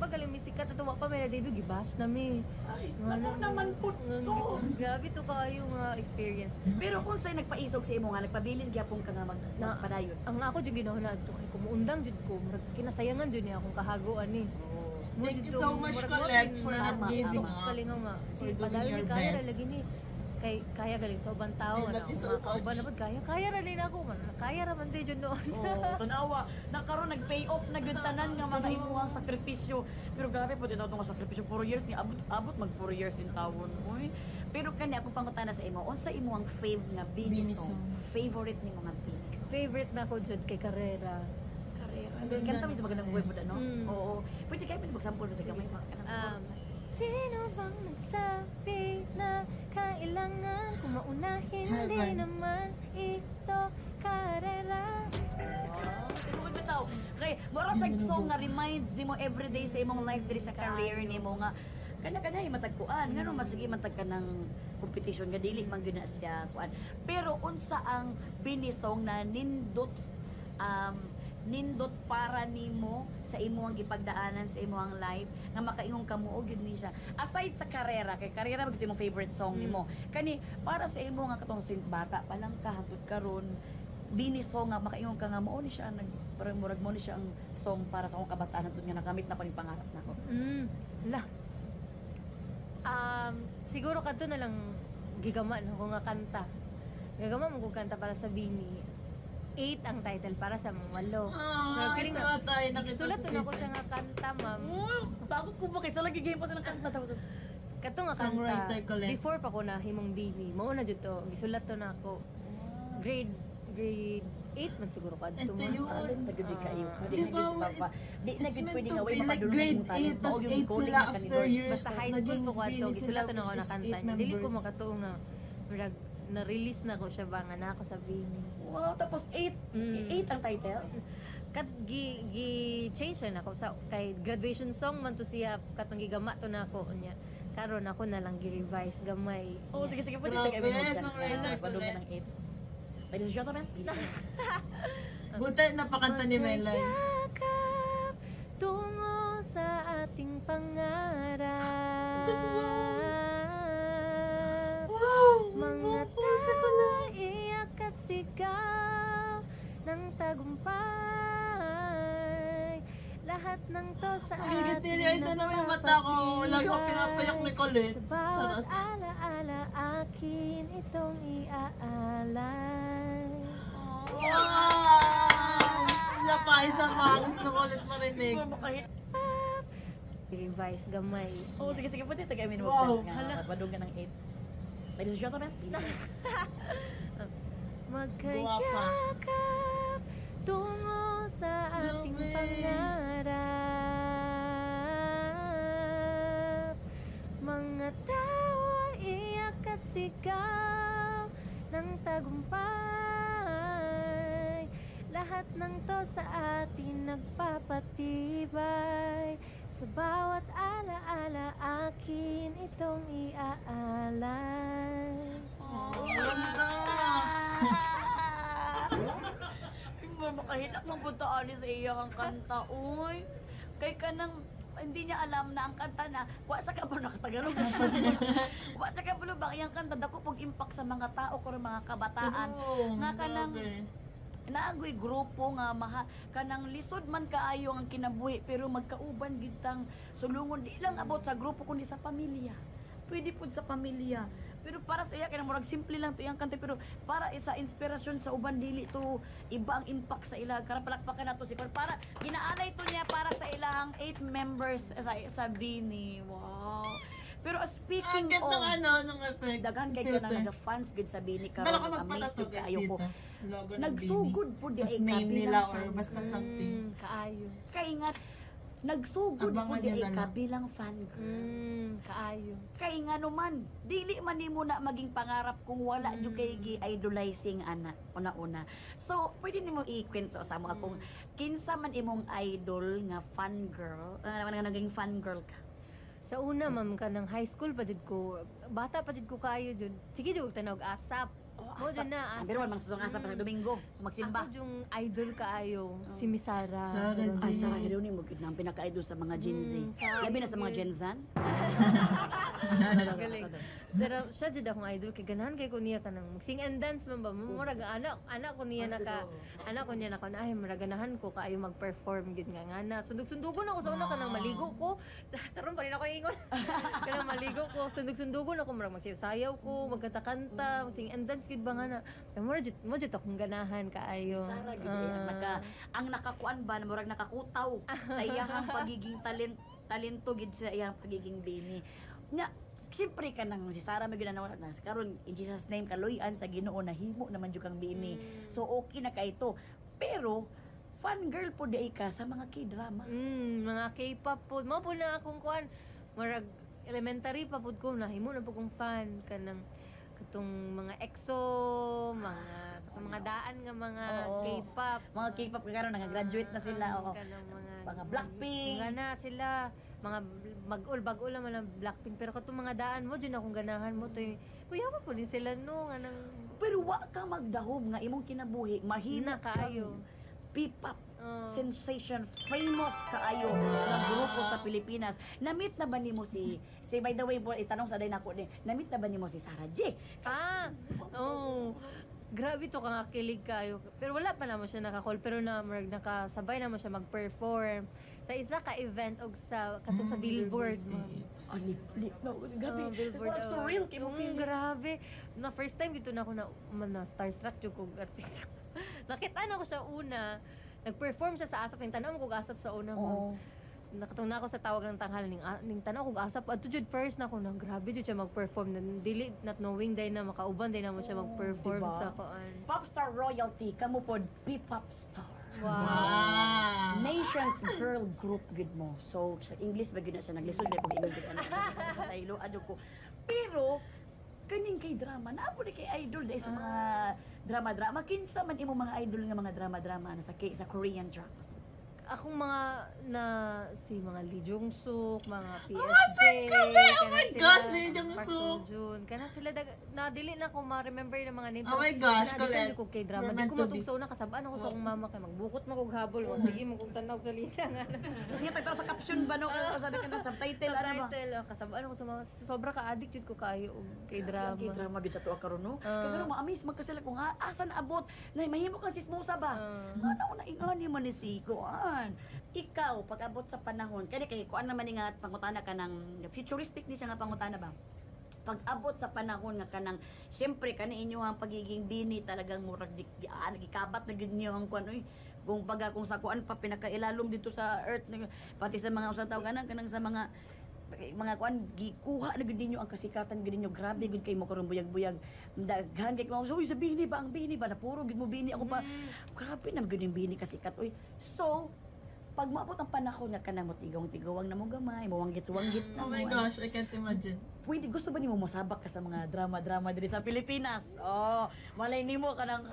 galing mi sikat ato wa pa may debut gibash na mi. Ay, ano naman po to? Grabe to kayo nga experience. Pero kung sa'y nagpaisog sa imo nga nagpabilin gyapon ka nga magpadayon. Ang ako jud ginahon na adto kay kumuundang jud ko, kinasayangan jud niya akong kahagoan ni. Thank you so much Colette for not giving up. Kalingaw nga. For doing your kaya best. lagi ni kaya galing sa ubang tao I love you so much. kauban na kaya ra din ako man kaya ra man din jud noon. Tanawa na karon nag-pay off na gyud tanan nga mga imuhang sakripisyo. Pero grabe po dito nga sakripisyo 4 years ni abot mag 4 years in tawon oy. Pero kani ako pangutana sa imo, unsa imuhang fave nga bini song? Favorite ni mga bini song? Favorite na ko jud kay Carrera. Carrera. Kanta mo sa magandang buhay mo no? Oo. Pwede kayo magsample mo sa gamay. Sino bang nagsabi na kailangan ko maunahin? Hindi Heaven. naman ito karera. Tinuod na tao. Okay, mura sa song nga remind di mo everyday sa imong life diri sa career nimo nga kana-kana matagkuan ngano masigi matag ka ng competition nga dili man gyud na siya kuan. Pero unsa ang binisong na nindot para nimo sa imong gipagdaanan sa imong life nga makaingon ka mo gyud ni siya aside sa karera kay karera magito imong favorite song nimo kani para sa imo nga katong bata pa lang ka hangtod karon bini song nga makaingon ka nga mao ni siya parang murag mo ni siya ang song para sa akong kabataan hangtod nga nakamit na pa ning pangarap nako. La. Siguro kadto na lang gigaman ako nga kanta. Gagama mo kong kanta para sa Bini. 8 ang title para sa mga 8. Ito tayo Nagsulat na ako siya nga kanta, ma'am. Bago ko ba kaysa lagi game pa sa kanta tapos Kato nga Songwriter kanta. Colette. Before pa ko na himong Bini. Mao na jud to. Gisulat to na ako. Grade 8 man siguro kadto. Ito yun. talent na gud kayo. Di ba, Di na It's gud meant pwede to nga way be like mapadulong grade yung talent. 8 tas Mao yung 8 calling sila na after kanila. years. Basta high school po ko ato. Gisulat to na ako na which is kanta. 8 niya. Dili ko members. makatuo nga. Murag na-release na ko siya ba nga na ako sa Bini. Wow, tapos 8 ang title. Kat change na ako sa kay graduation song man to siya katong gigama to na ako unya. Karon ako na lang gi-revise gamay. Oh, sige sige pwede Grabe, tayo mo songwriter padulong Colette. ng 8. Ladies and gentlemen, Buta napakanta ni Melay. Magkayakap tungo sa ating pangarap. Wow! Mga tawa, iyak at sigaw ng tagumpay. Lahat ng to sa Nagigitiri, ating ito naman yung mata ko. Lagi ko pinapayak ni Colette. Sa bawat Charot. alaala akin itong iaalay. Wow! Isa pa. Gusto ko ulit marinig. Revise gamay. Oh, sige sige pwede tayo mo Wow. nga padulong ng 8. Ladies and gentlemen, Magkayakap tungo sa ating Grabe. pangarap. Mga tawa, iyak at sigaw ng tagumpay. Lahat ng to sa atin nagpapatibay. Sa bawat alaala akin itong iaalay. Ganda! Hindi mo makahilak ng buntaan sa iya kang kanta, uy. Kay ka nang hindi niya alam na ang kanta na wa sa ka ba nakatagalog wa sa ka ba yung kanta dako pog impact sa mga tao ko mga kabataan True. na kanang Grabe. naagoy grupo nga kanang lisod man kaayo ang kinabuhi pero magkauban gid tang sulungon di lang about sa grupo kundi sa pamilya. Pwede pud sa pamilya. Pero para sa iya kay murag simple lang to iyang kanta pero para isa inspirasyon sa uban dili to iba ang impact sa ila kara palakpakan nato si para ginaanay to niya para sa ilahang 8 members sa Bini. Wow. Pero speaking Ang ganda of ng ng effects. daghan kay Filter. ka na naga-fans gud sa Bini Pero karon ako amazed magpatatog jud guys kaayo ko. dito. Logo ng Nagsugod po di Tapos ay name kabilang nila or fan. basta something. Kaayo. Kay nga nagsugod po Abangan di nyo ay na lang. kabilang fan girl. Kaayo. Kay nga naman dili man nimo na maging pangarap kung wala jud kay gi-idolizing ana una-una. So pwede nimo ikwento sa mga kung kinsa man imong idol nga fan girl, nga naging fan girl ka. Sa una, ma'am, ka ng high school pa jud ko. Bata pa jud ko kaayo jud. Sige jud tanawag asap. Mo Asa- jud na asap. Pero man sa asa pa sa Domingo magsimba. Ako yung idol kaayo, si Miss Sara. Sara Meron G. Ay, din. Sarah Heroin mo gid ang pinaka-idol sa mga Gen Z. kaayo Labi na sa mga yun. Gen Zan. Galing. Pero siya jud akong idol kay ganahan kay ko niya kanang sing and dance man ba. Murag anak ko niya anak ko niya na kan ay murag ganahan ko kaayo mag-perform gid nga ngana. Sundog-sundugon ako sa una kanang maligo ko. Karon pa rin ako ingon. Kanang maligo ko, sundog-sundugon ako murag magsayaw ko, magkanta-kanta, sing and dance gid ba nga na. Pero mo jud akong ganahan kaayo. Sara gid ang nakakuan ba murag nakakutaw sa iyang pagiging talento gid sa iyang pagiging Bini. Nya siyempre ka nang si Sara may ginanawa na karon in Jesus name kaloyan sa Ginoo nahimo naman jud kang Bini. So okay na ka ito. Pero fan girl po di ka sa mga K-drama. Mga K-pop po. Mao po na akong kuan. Marag elementary pa pud ko nahimo na po kong fan kanang katong mga EXO, katong mga daan nga mga Oo. K-pop. Mga K-pop karon nag-graduate na sila. Oo. Kanang Mga Blackpink. Nga na sila. Mga bag-ol naman ang Blackpink. Pero katong mga daan mo, dyan akong ganahan mo. Kuya pa po din sila no. Nga nang Pero wa ka magdahom nga imong kinabuhi mahina kaayo. P-pop sensation famous kaayo nga grupo sa Pilipinas. Namit na ba nimo si by the way po itanong sa day nako ni namit na ba nimo si Sarah J? Grabe to kang kilig kayo. Pero wala pa naman siya nakakall. Pero nakasabay naman siya mag-perform sa isa ka event og sa katong sa Billboard. Ani no gabi. Billboard. Parang surreal kay mo feel. Grabe. Na first time dito na ako na starstruck jud kog artist. Nakita na ko siya una. Nag-perform siya sa ASAP. Yung tanaw mo kog ASAP sa una mo. Nakatong na ako sa tawag ng tanghal ning tanaw kog ASAP. Adto jud first na ako na grabe jud siya mag-perform. Dili not knowing day na makauban day na mo siya mag-perform diba? sa kuan. Popstar royalty kamo pod P-pop star. Wow. Nations girl group gud mo. So sa English ba gyud na siya naglisod na kog ingon gud ana. Sa ilo ado ko. Pero kaning kay drama na po kay idol dahil sa mga drama kinsa man imo mga idol nga mga drama na sa Korean drama. Akong mga si mga Lee Jong Suk, mga PSJ, Oh my gosh, Lee Jong Park Suk. Seo-joon, kana sila dili na ko ma-remember yung mga name. Oh my gosh, Colette. Ko kay drama. We're Di meant ko to be. matugso na kasabaan ako sa akong mama kay magbukot mo kog habol, o sige mo kog tanaw sa lista nga. Sige tagtaw sa caption ba no sabi ka ng subtitle ano ba? Title, kasabaan ako sa mga sobra ka addict jud ko kayo og kay drama. Kay drama gid sa tuwa karon no. Kay karon ma-amaze man kasila kung asa na abot na mahimo kang chismosa ba. Ano na ingani man ni si kuan. Ikaw pag-abot sa panahon kani kay kuan naman ni nga pangutana ka ng futuristic ni siya nga pangutana ba. Pag-abot sa panahon nga kanang siyempre kani inyong pagiging bini talagang murag gikabat na gid niyo ang kuan oy kung sa kuan pa pinakailalom dito sa earth pati sa mga usa taw kanang sa mga kuan gikuha na gud ninyo ang kasikatan gud ninyo grabe gud kay mo karon buyag-buyag daghan kay mo so sa bini ba ang bini ba napuro gid mo bini ako pa grabe na gud yung bini kasikat oy so pag maabot ang panahon nga kanang mo tigawang na mo gamay mo wanggits na Oh my gosh, I can't imagine. pwede gusto ba nimo mosabak ka sa mga drama diri sa Pilipinas malay nimo kanang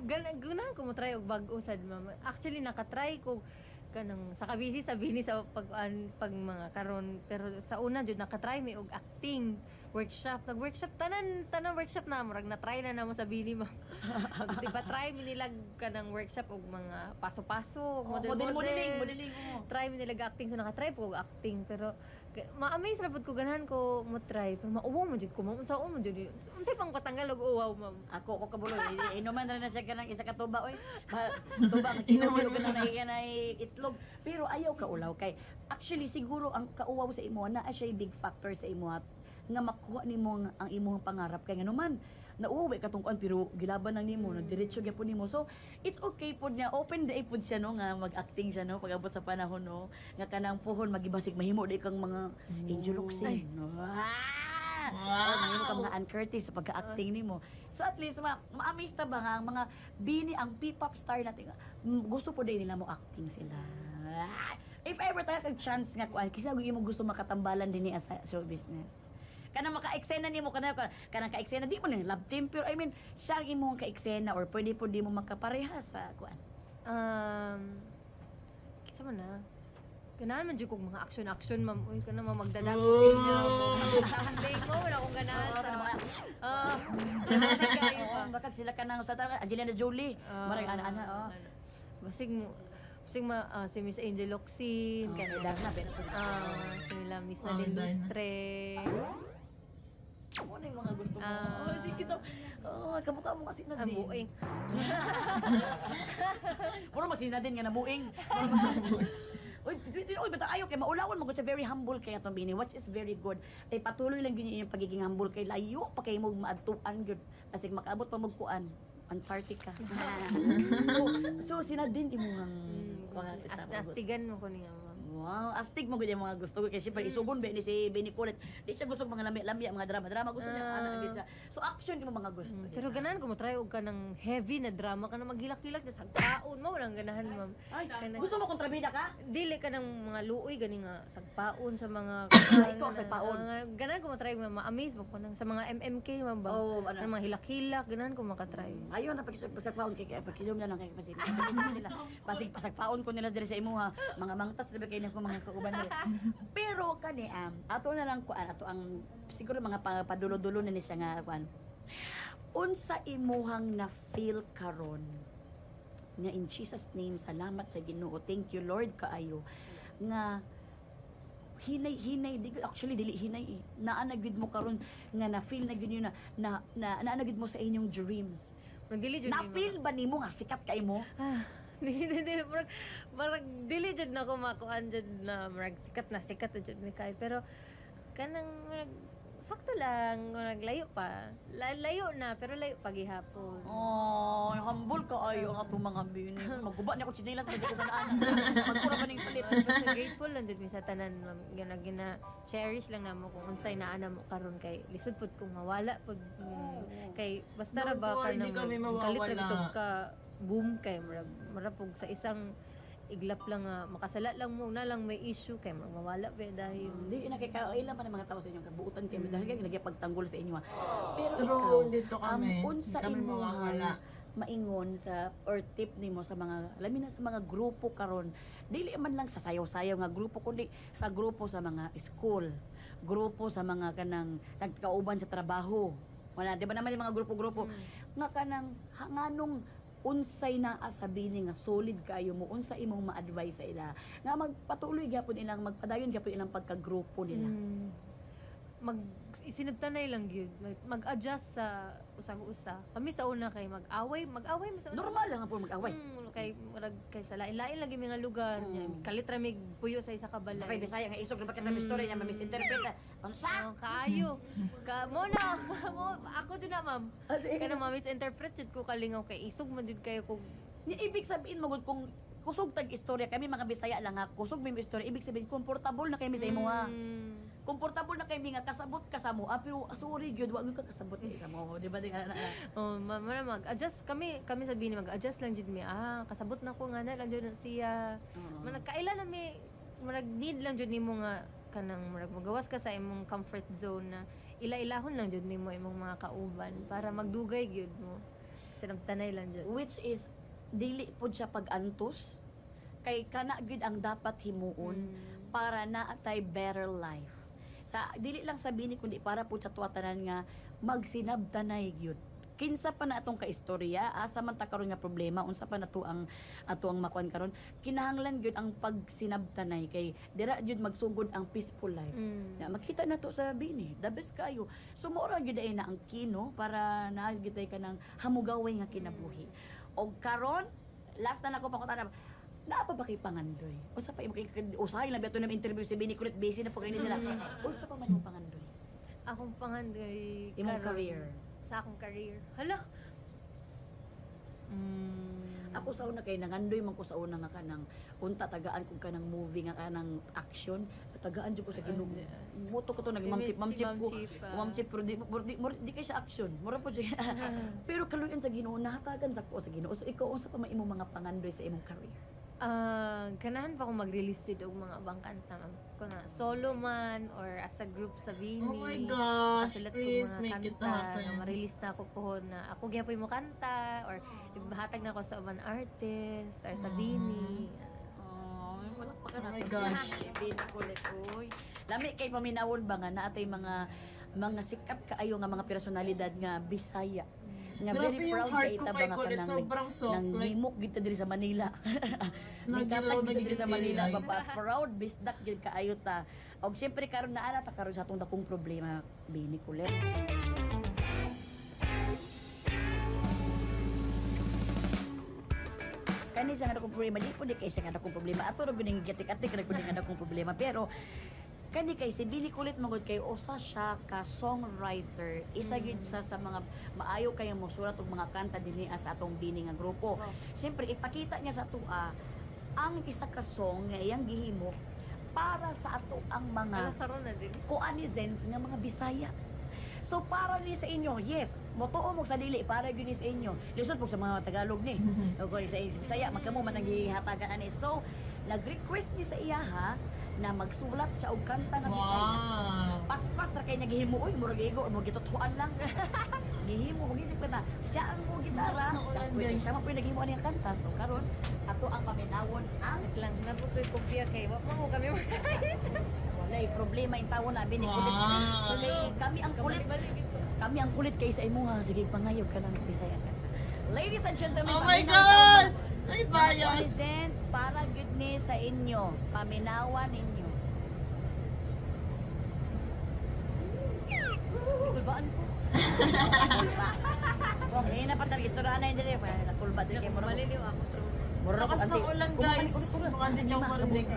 Ganahan ko mo try og bag-o sad mama. Actually nakatry ko kanang sa kabisi sa bini sa pag mga karon pero sa una jud nakatry mi og acting workshop tanan workshop na murag na try na namo sa bini mo diba try mi nilag kanang workshop og mga paso-paso modeling try mi nilag acting so nakatry po og acting pero ma-amaze ra pud ko ganahan ko mo try pero mauwaw mo jud ko unsa mo jud unsay pang patanggal og uwaw ma'am ako kabulo inuman ra na siya kanang isa ka tuba oy tuba inuman ko na itlog pero ayaw ka ulaw kay actually siguro ang kauwaw sa imo na siya big factor sa imo nga makuha nimo ang imong pangarap kay nganuman nauwi ka tungkuan pero gilaban lang nimo diretso gyapon nimo so it's okay pod niya open day pod siya no nga mag-acting siya no pag-abot sa panahon no nga kanang puhon magibasig mahimo di kang mga Angel Locsin no mahimo ka mga Ann Curtis sa pagka-acting nimo so at least ma-amaze ta ba nga ang mga bini ang P-pop star natin gusto po din nila mo acting sila if ever tayo kag chance nga kuan kisa imo gusto makatambalan dinhi as show business kanang maka-eksena nimo kanang ka-eksena di mo ni love team pero I mean siya ang imong ka-eksena or pwede po di mo makapareha sa kuan kisa man na ganahan man jud kog mga action ma'am uy kana magdadag ko siya Sunday ko wala akong ganahan bakit sila kanang sa Angelina Jolie marag ana basig si Miss Angel Locsin Canada na pero si Miss Nadine Lustre ano yung mga gusto mo? Sige so kamukha mo kasi na din buing puro magsinadin nga na buing Uy, bata ayo kay maulawan mo siya very humble kay atong bini which is very good. Ay patuloy lang gyud yung pagiging humble kay layo pa kay mo maadtuan gyud. Asig makaabot pa magkuan Antarctica. so sinadin imuhang astigan mo ko niya ma'am. Wow, astig mo gud yung mga gusto ko kasi siyempre isugon ba ni si Benny Colette. Di siya gusto mga lambi mga drama gusto niya ana gid siya. So action yung mga gusto. Pero ganahan ko mo try og ka ng heavy na drama ka na maghilak-hilak sa sagpaon mo walang ganahan ma'am. Ay, gusto mo kontrabida ka? Dili ka ng mga luoy gani nga sagpaon sa mga Ikaw ang sagpaon. Ganahan ko mo try ma-amaze mo ko nang sa mga MMK ma'am ba. Oh, ano? Mga hilak-hilak ganahan ko makatry. Ayun na pagsagpaon kay pagkilom na lang kay pasig sila. Pasagpaon ko nila diri sa imo ha. Mga mangtas diba kay mga kauban nila. Pero kani ato na lang kuan ato ang siguro mga padulo-dulo na ni siya nga kuan. Unsa imuhang na feel karon nga in Jesus name salamat sa Ginoo, thank you Lord kaayo nga hinay actually dili hinay naa na gud mo karon nga na feel na gud yun na naa na gud mo sa inyong dreams. Dili jud Na feel ba nimo nga sikat kay mo? Hindi, marag dili jud na ko makuan jud na marag sikat na jud mi kay pero kanang marag sakto lang naglayo pa layo na pero layo pa gihapon. Oh, humble ka ayo ang atong mga bini. Maguba niya ko chinelas kasi ko kanaan. Magpura pa ning palit. Grateful lang jud mi sa tanan ma'am gina cherish lang namo kung unsay naa namo karon kay lisod pud kung mawala pud kay basta ra ba Hindi kami mawawala. kalit ka boom kay marapog sa isang iglap lang makasala lang mo na lang may issue kay mawala ba dahil Hindi na kay kailan pa ng mga tao sa inyong kabuutan kay dahil kay nagpagtanggol sa inyo. Pero True, dito kami. unsa Kami mawawala. maingon sa or tip nimo sa mga labi na sa mga grupo karon dili man lang sa sayaw-sayaw nga grupo kundi sa grupo sa mga school, grupo sa mga kanang nagkauban sa trabaho. Wala di ba naman yung mga grupo-grupo nga kanang nganong unsay naa sabihin nga solid kayo mo unsa imong ma-advise sa ila nga magpatuloy gyapon ilang magpadayon gyapon ilang pagka-grupo nila. Isinabtanay lang gyud mag-adjust sa usag-usa kami sa una kay mag-away sa una. Normal lang po mag-away. Kay sa lain-lain lagi mga lugar niya kalitra mig puyo sa isa ka balay. Kay Bisaya nga isog ba kita istorya niya ma-misinterpret. Unsa? Kaayo. Mo na. Ako din na ma'am. Kana ma-misinterpret jud ko kalingaw kay isog man jud kayo kung Ni ibig sabihin mo gud kung kusog tag istorya kami mga Bisaya lang ha kusog mi istorya ibig sabihin komportable na kami sa imo ha. Komportable na kami nga kasabot ka sa mo pero sorry gyud wa gyud ka kasabot sa mo di ba mag-adjust kami sabihin mag-adjust lang jud mi kasabot na ko nga na lang jud siya nagkaila na mi need lang jud nimo nga kanang magawas ka sa imong comfort zone na ila-ilahon lang jud nimo imong mga kauban para magdugay gyud mo sinabtanay lang jud which is dili pud siya pag-antos kay kana gyud ang dapat himuon para naatay better life sa dili lang sabihin kundi para pud sa tuwatanan nga magsinabtanay gyud kinsa pa na atong kaistorya asa man ta karon nga problema unsa pa nato ang ato ang makuan karon kinahanglan gyud ang pagsinabtanay kay dira gyud magsugod ang peaceful life na makita nato sa bini the best kayo so mora gyud ay na ang kino para naa gyud ay kanang hamugaway nga kinabuhi og karon last na nako pakutan na pa ba kay pangandoy usa pa usahay lang beto na interview si Benny Colette busy na po kayo sila usa pa man yung pangandoy akong pangandoy imong career sa akong career hala ako sa una kay nangandoy man ko sa una nga kanang unta tagaan kog kanang movie nga kanang action tagaan jud ko sa Ginoo moto ko to nag ma'am chip ko ma'am chip pero di kay sa action mura po siya pero kaluyan sa Ginoo nahatagan sa ko sa Ginoo so ikaw unsa pa man imong mga pangandoy sa imong career ganahan pa akong mag-release dito og mga abang kanta kuna solo man or as a group sa Vini. Oh my gosh, please make it happen. Ma-release na ako pohon na ako gyapon mo kanta or ibahatag na ako sa uban artist or sa Vini. Oh my gosh. Benny Colette oy. Lami kay paminawon ba nga naatay mga sikat kaayo nga mga personalidad nga Bisaya. Nga Grabe very yung proud heart kay ko ita kay ba nga Colette, sobrang soft, nang like- gimok gid ta diri sa Manila. Nagdilaw Nagkatag gid diri sa Manila nagdidiri. ba proud bisdak gid kaayo ta. Og syempre karon naa ta karon sa atong dakong problema Benny Colette. Kani siya nga dakong problema di po di kay siya nga dakong problema ato ra gud ning gatik-atik ra gud nga dakong problema pero kani kay si Benny Colette magod kay usa siya ka songwriter isa gid sa mga maayo kay mosulat og mga kanta dinhi sa atong Bini nga grupo. Syempre ipakita niya sa tua ang isa ka song nga iyang gihimo para sa ato ang mga karon na din. kuanizens nga mga Bisaya. So para ni sa inyo, yes, motuo mo sa dili para gyud ni sa inyo. Lisod po sa mga Tagalog ni. Okay, sa Bisaya magkamo man ang gihatagan ani. So nag-request ni sa iya ha na magsulat siya og kanta na Bisaya. Paspas ra kay nagihimo oy murag igo mo gitutuan lang. Gihimo mo gisip na siya ang mo gitara. Siya mo pwede naghimo ani ang kanta. So karon ato ang paminawon ang Wait lang, naputoy kopya kay wa mo kami walay problema in tawon na binikulit. Kami ang kulit. Kami ang kulit kay sa imo ha. Sige pangayog ka ng Bisaya ka. Ladies and gentlemen, Oh my God! Ay, bias. bias! Presents para good ni sa inyo. Paminawan ninyo. Kulbaan ko. Kung hina pa talaga istorya na hindi rin. Kulba din kayo mo. maliliw ako true. Lakas ng ulan, guys. Baka hindi niyo marinig.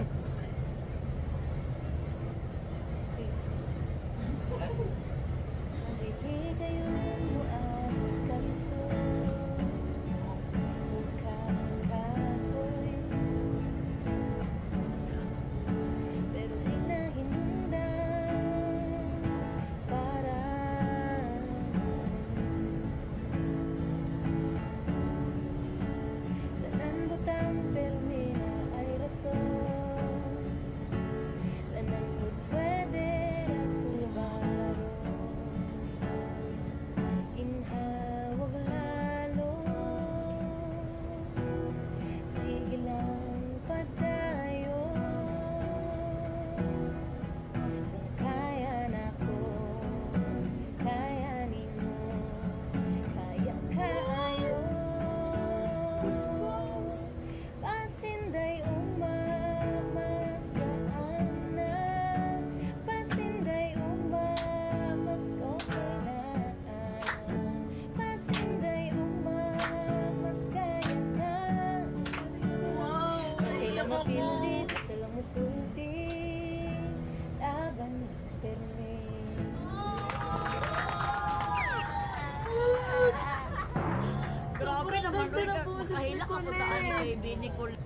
Grabe naman, ganda ng boses ni kahilak ako Colette. taan kay Bini Colette.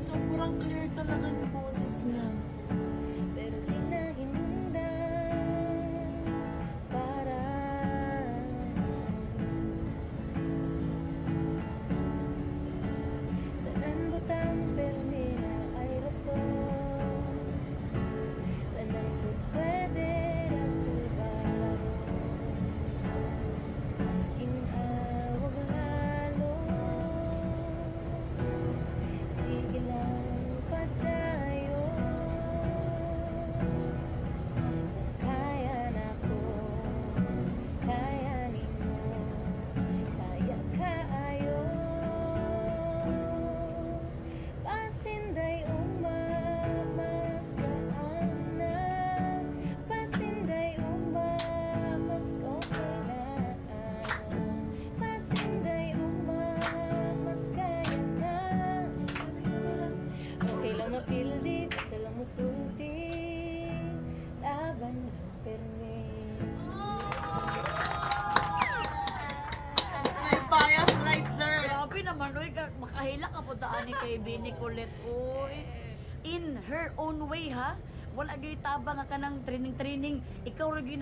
Sobrang clear talaga ng boses niya. May bias right there. Grabe naman, oy, makahilak ka po taan ni kay Bini Colette, oy. In her own way, ha? Wala gay tabang nga kanang training. Ikaw lagi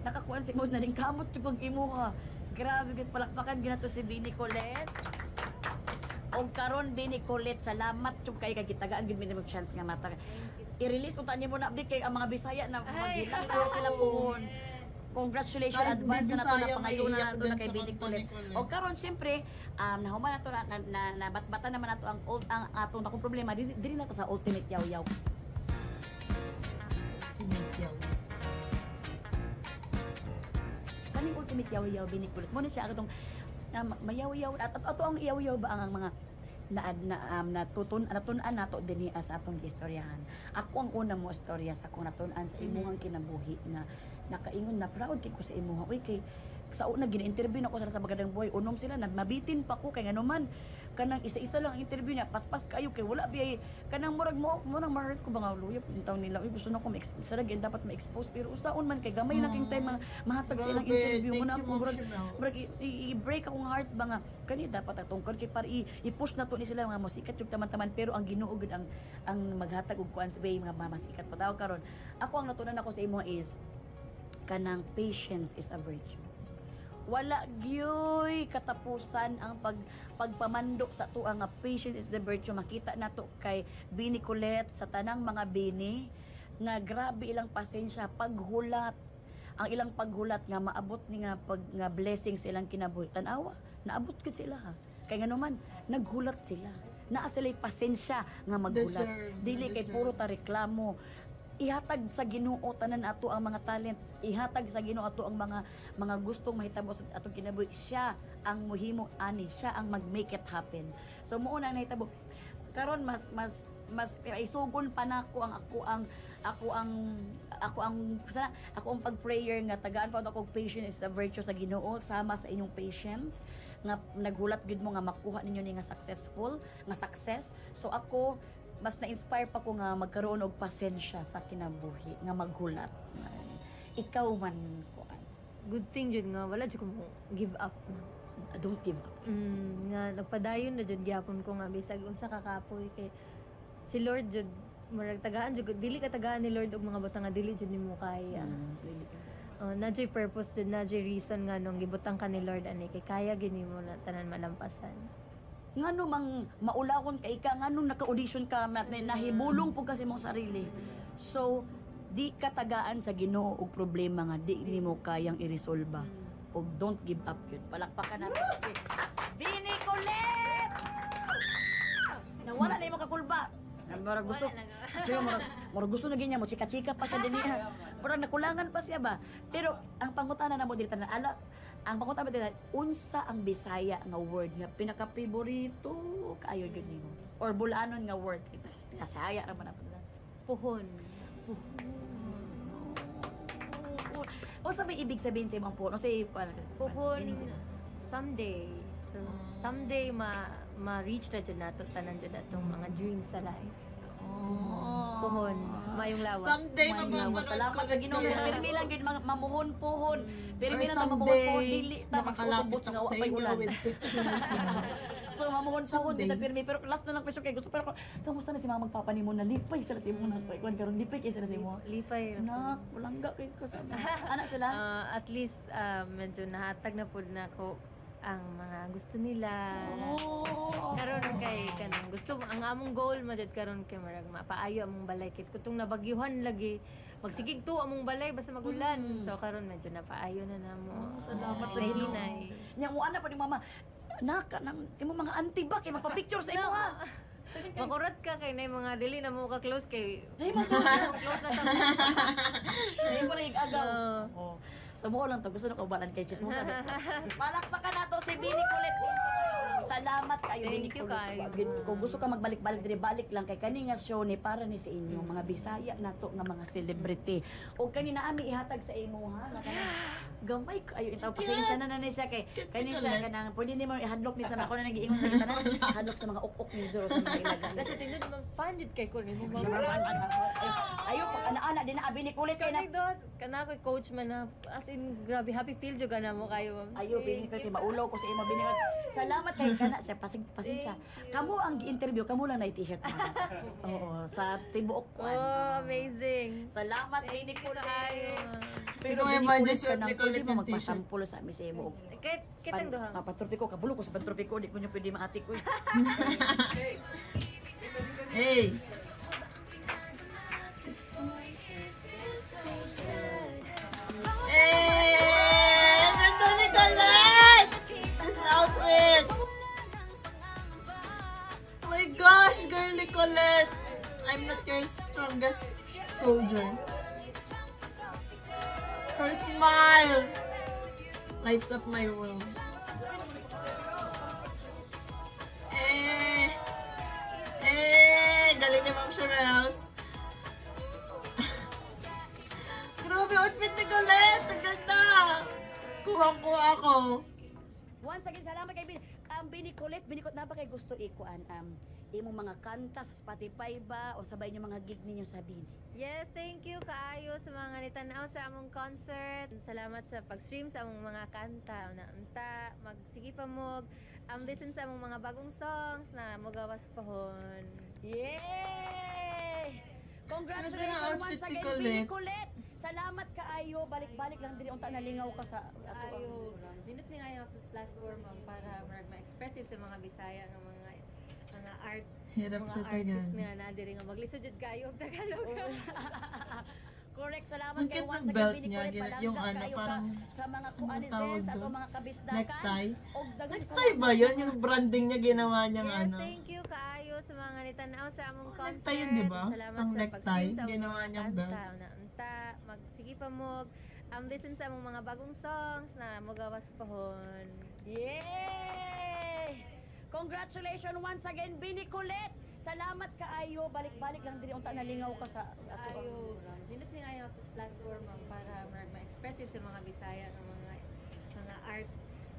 nakakuan si mo na ning kamot pag imo ha. Grabe gid palakpakan ginato si Bini Colette. Og karon Bini Colette, salamat jud kay kagitagaan gid mi mo chance nga mata. I-release unta nimo na big kay ang mga Bisaya na maghilak na sila po. Congratulations Kahit advance di na to na Bisaya, pangayo na maiiyak nato na din kay sa Bini kanta ni Colette. Colette. Og karon syempre nahuman nato na batbatan naman nato ang old ang atong akong problema dili na ta sa ultimate yaw-yaw. Kaning ultimate yaw-yaw Bini Colette mo na siya atong mayaw-yaw at ato ang yaw-yaw ba ang mga natutunan nato dinhi sa atong istoryahan. Ako ang una mo istorya sa akong natunan sa imuhang kinabuhi na nakaingon na proud kay ko sa imuha. Uy kay sa una gina-interview ako sa Bagadang Buhay, unom sila na mabitin pa ko kay nganuman kanang isa-isa lang ang interview niya, paspas kayo kay wala biyay kanang murag mo nang ma-hurt ko ba nga luya pintaw nila uy gusto na ko sa lagi dapat ma-expose pero usaon man kay gamay na king time mahatag sa ilang interview mo na ako murag i-break akong heart ba nga kani dapat atungkol kay para i-push na to ni sila mga musikat yung taman-taman pero ang Ginoo gud ang maghatag og kuan sa bay mga masikat pa daw karon ako ang natunan ako sa imo is kanang patience is a virtue. Wala gyoy katapusan ang pagpamandok sa tuwa nga patience is the virtue. Makita nato kay Bini Colette sa tanang mga bini nga grabe ilang pasensya paghulat. Ang ilang paghulat nga maabot ni nga nga blessing sa ilang kinabuhi. Tanawa, naabot gud sila ha. Kay nganuman naghulat sila. Naa sila'y pasensya nga maghulat. Dili kay puro ta reklamo. Ihatag sa Ginoo tanan ato ang mga talent, ihatag sa Ginoo ato ang mga gustong mahitabo sa atong kinabuhi. Siya ang muhimo ani, siya ang mag-make it happen. So mao na nahitabo. Karon mas isugon pa nako ako ang pag-prayer nga tagaan pa ako patience is a virtue sa Ginoo sama sa inyong patience nga naghulat gid mo nga makuha ninyo ni nga successful nga success. So ako mas na-inspire pa ko nga magkaroon og pasensya sa kinabuhi nga maghulat. Ikaw man ko. Good thing jud nga wala jud ko mo give up. Don't give up. Nga nagpadayon na jud gyapon ko nga bisag unsa ka kapoy kay si Lord jud murag tagaan jud dili ka tagaan ni Lord og mga butang nga dili jud nimo kaya. Nadjay purpose jud nadjay reason nga nung gibutang ka ni Lord ani kay kaya gid nimo na tanan malampasan. Ngano mang maulawon kay ka nganong naka-audition ka nahibulong pud kasi mong sarili. So di ka tagaan sa Ginoo og problema nga di nimo kayang iresolba. Og don't give up yun. Palakpakan natin si Bini Colette! Nawala na yung makakulba. Marag gusto. Marag gusto na ganyan mo. Chika-chika pa siya din niya. Parang nakulangan pa siya ba? Pero ang pangutana na mo dito na ala, ang pangutana dito unsa ang Bisaya nga word nga pinaka-favorito kaayo gyud nimo? Or bulanon nga word Bisaya ra man apod. Puhon. O sa may ibig sabihin sa imong puhon? O sa puhon someday. So, someday ma-reach na dyan nato tanan dyan atong mga dreams sa life. Puhon, mayong lawas. Someday mababunod. Salamat sa Ginoo. Pero lang gid mamuhon-puhon. Pero lang mamuhon-puhon dili ta makakalapit sa ako sa inyo with pictures. So mamuhon-puhon dito pero last na lang question kay gusto pero kamusta na si mama magpapanimo na lipay sila si mo na ikuan karon lipay kay sila si mo. Lipay. Nak, walangga kay ko sa anak sila. At least medyo nahatag na pud nako ang mga gusto nila. Karon kay kanang gusto ang among goal madud karon kay marag mapaayo among balay kit kutong nabagyuhan lagi magsigig to among balay basta magulan. So karon medyo napaayo na namo. Salamat sa Ginoo. Nya mo ana pa ni mama. Naka nang imo mga auntie ba kay magpa-picture sa imo ha. Makurat ka kay nay mga dili na mo ka close kay. Ay mo close na ta. Ay mo rig agaw. Oh. So mo lang to gusto na ko balan kay Chis mo sabi. Palakpakan nato si Bini Colette. Salamat kayo Bini Colette. Kung gusto ka magbalik-balik dire balik lang kay kani nga show ni para ni sa inyo mga Bisaya nato nga mga celebrity. O kani na ami ihatag sa imo ha nga kanang gamay kayo itaw pasensya na ni siya kay kani siya kanang pwede nimo ihadlok ni sa ako na nag-iingon sa tanan hadlok sa mga ukok ni do sa mga ilaga. Kasi tindod man fan jud kay ko nimo ayo pa ana-ana din na Bini Colette kay na kana ko coach man na as in grabe happy feel jud na mo kayo. Ayo Bini Colette maulaw ko sa imo Bini Colette. Salamat kay kana sa pasensya. Kamo ang gi-interview kamo lang na i-t-shirt mo. Oo sa tibuok ko. Oh, amazing. Salamat Bini Colette. Pero may budget sa ni Colette mo magpasample sa mi sa imo. Kay kitang duha. Papatropiko kabulo ko sa pantropiko di ko niyo pwede maatik ko. Hey. Hey! Ganda ni Colette! This outfit! Oh my gosh, girly Colette! I'm not your strongest soldier. Her smile lights up my world. Galing ni Ma'am Sherelle. Grabe outfit ni Colette! Ang ganda! Kuha-kuha ako. Once again, salamat kay Bini. Bini Colette na ba kay gusto ikuan imong mga kanta sa Spotify ba o sabay niyo mga gig ninyo sa Bini? Yes, thank you kaayo sa mga nitanaw sa among concert. Salamat sa pag-stream sa among mga kanta. Unta, magsige pa mo listen sa among mga bagong songs na mogawas pahon. Yay! Ano Congratulations din ang outfit once ni again, Colette? Bini Colette. Salamat kaayo. Balik-balik lang diri unta nalingaw ka sa Ayo, dinut ni nga platform para ma-express yun sa mga Bisaya ng mga art, Hirap mga sa artist tagal. nga na diri nga maglisod jud kayo og Tagalog. Correct, salamat Ang kay cute once ng again, belt Bini niya, Colette. yung Palangga ano, kayo parang, ka sa mga anong kuanizens tawag at doon? mga kabisdakan. Necktie? Og daghang Necktie ba yun? Yung branding niya ginawa niyang Yes, ano? thank you kaayo sa mga nitanaw sa among Oh, concert. necktie yun, di ba? Salamat Pang sa necktie, pag-stream sa among ginawa mga niyang kanta. belt. Unta, magsige pa mo listen sa among mga bagong songs na mogawas pahon. Yay! Congratulations once again, Bini Colette. Salamat kaayo. Balik-balik lang diri unta nalingaw ka sa Ayo, dinut ni nga platform para ma-express yun sa mga Bisaya ng mga art,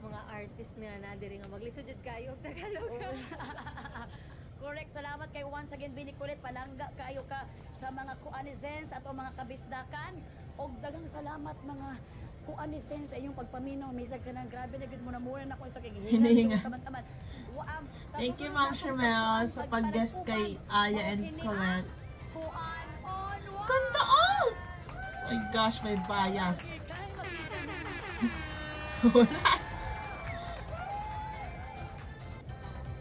mga artist nga na diri nga maglisod jud kayo og Tagalog. Correct, salamat kay once again, Bini Colette. Palangga kayo ka sa mga kuanizens at o mga kabisdakan. Og daghang salamat mga kuanizens sa inyong pagpaminaw. Misag ka na, grabe na gid mo na muna na ko ito kay Hinihinga. Taman-taman. Thank you, Ma'am Shermel, sa pag-guest kay Aya and Colette. Kuan on one. Kanta out! Oh my gosh, may bias. Wala.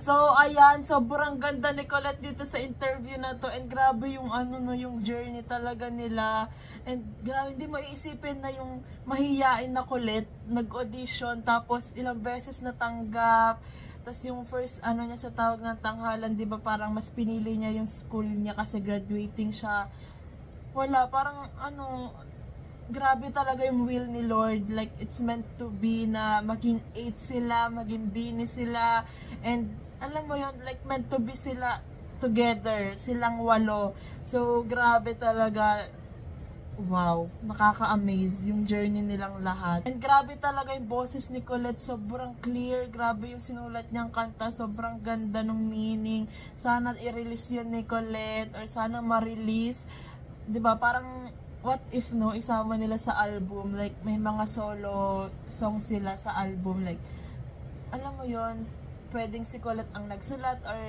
So, ayan, sobrang ganda ni Colette dito sa interview na to. And grabe yung ano no, yung journey talaga nila. And grabe, hindi mo iisipin na yung mahiyain na Colette nag-audition. Tapos ilang beses natanggap. Tapos yung first ano niya sa tawag ng tanghalan, di ba parang mas pinili niya yung school niya kasi graduating siya. Wala, parang ano, grabe talaga yung will ni Lord. Like, it's meant to be na maging 8 sila, maging Bini sila. And alam mo yun, like meant to be sila together, silang 8. So, grabe talaga. Wow, nakaka-amaze yung journey nilang lahat. And grabe talaga yung boses ni Colette, sobrang clear. Grabe yung sinulat niyang kanta, sobrang ganda ng meaning. Sana i-release yun ni Colette or sana ma-release. 'Di ba? Parang what if no, isama nila sa album. Like may mga solo song sila sa album. Like alam mo yon, pwedeng si Colette ang nagsulat or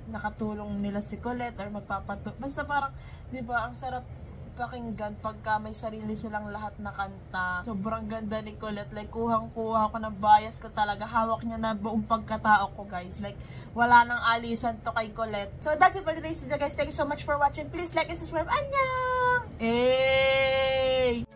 nakatulong nila si Colette or basta parang 'di ba, ang sarap pakinggan pagka may sarili silang lahat na kanta. Sobrang ganda ni Colette. Like, kuhang-kuha ko ng bias ko talaga. Hawak niya na buong pagkatao ko, guys. Like, wala nang alisan to kay Colette. So, that's it for today's video, guys. Thank you so much for watching. Please like and subscribe. Annyeong! Hey!